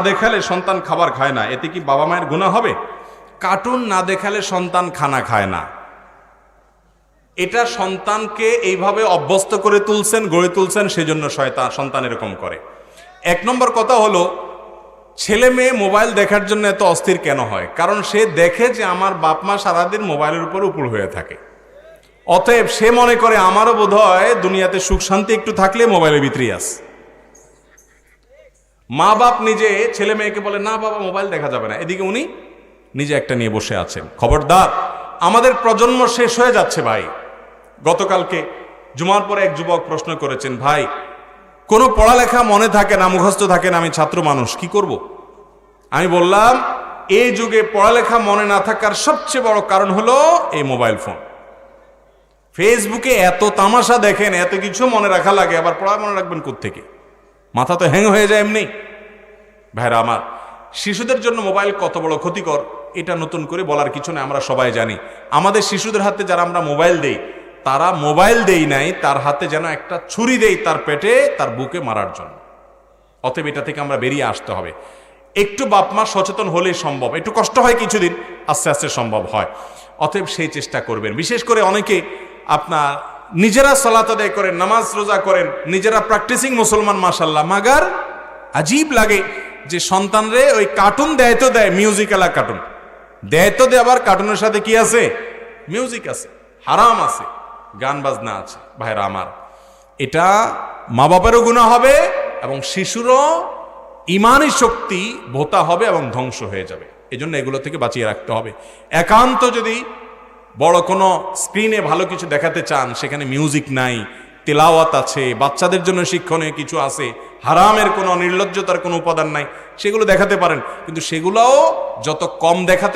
দেখালে সন্তান খাবার খায় না, এতে কি বাবা মায়ের গুনাহ হবে? কার্টুন না দেখালে সন্তান খানা খায় না, এটা সন্তানকে এইভাবে অভ্যস্ত করে তুলছেন, গড়ে তুলছেন, সেজন্য সন্তান এরকম করে। এক নম্বর কথা হলো, ছেলে মেয়ে মোবাইল দেখার জন্য এত অস্থির কেন হয়? কারণ সে দেখে যে আমার বাপ মা সারাদিন মোবাইলের উপর উপর হয়ে থাকে, অতএব সে মনে করে আমারও বোধ হয় দুনিয়াতে সুখ শান্তি একটু থাকলে মোবাইলের ভিতরেই আছে। মা বাপ নিজে ছেলে মেয়েকে বলে না বাবা মোবাইল দেখা যাবে না, এদিকে উনি নিজে একটা নিয়ে বসে আছেন। খবরদার, আমাদের প্রজন্ম শেষ হয়ে যাচ্ছে ভাই। গতকালকে জুমার পরে এক যুবক প্রশ্ন করেছেন, ভাই কোনো পড়ালেখা মনে থাকে না, মুখস্থ থাকে না, আমি ছাত্র মানুষ, কি করব? আমি বললাম, এই যুগে পড়ালেখা মনে না থাকার সবচেয়ে বড় কারণ হলো এই মোবাইল ফোন। ফেসবুকে এত তামাশা দেখেন, এত কিছু মনে রাখা লাগে, আবার পড়া মনে রাখবেন কোত্থেকে? মাথা তো হ্যাং হয়ে যায় এমনি। ভাইরা আমার, শিশুদের জন্য মোবাইল কত বড় ক্ষতিকর এটা নতুন করে বলার কিছু নেই, আমরা সবাই জানি। আমাদের শিশুদের হাতে যারা আমরা মোবাইল দেই, তারা মোবাইল দেই নাই, তার হাতে যেন একটা ছুরি দেই তার পেটে, তার বুকে মারার জন্য। অতএব এটা থেকে আমরা বেরিয়ে আসতে হবে। একটু বাপ মা সচেতন হলেই সম্ভব, একটু কষ্ট হয় কিছুদিন, আস্তে আস্তে সম্ভব হয়। অতএব সেই চেষ্টা করবেন। বিশেষ করে অনেকে আপনার নিজেরা সালাত আদায় করেন, নামাজ রোজা করেন, নিজেরা প্র্যাকটিসিং মুসলমান, মাশাআল্লাহ, মাগার আজীব লাগে যে সন্তানরে ওই কার্টুন দেয় তো দেয়, মিউজিক্যালা কার্টুন দেয় তো দেয়, আবার কার্টুনের সাথে কি আছে? মিউজিক আছে, হারাম আছে, গান বাজনা আছে। ভাইরা আমার, এটা মা বাবারও গুনাহ হবে এবং শিশুরও ইমানি শক্তি ভোতা হবে এবং ধ্বংস হয়ে যাবে। এজন্য এগুলো থেকে বাঁচিয়ে রাখতে হবে। একান্ত যদি বড় কোনো স্ক্রিনে ভালো কিছু দেখাতে চান, সেখানে মিউজিক নাই, তেলাওয়াত আছে, বাচ্চাদের জন্য শিক্ষণীয় কিছু আছে, হারামের কোনো, নির্লজ্জতার কোনো উপাদান নাই, সেগুলো দেখাতে পারেন। কিন্তু সেগুলোও যত কম দেখাতে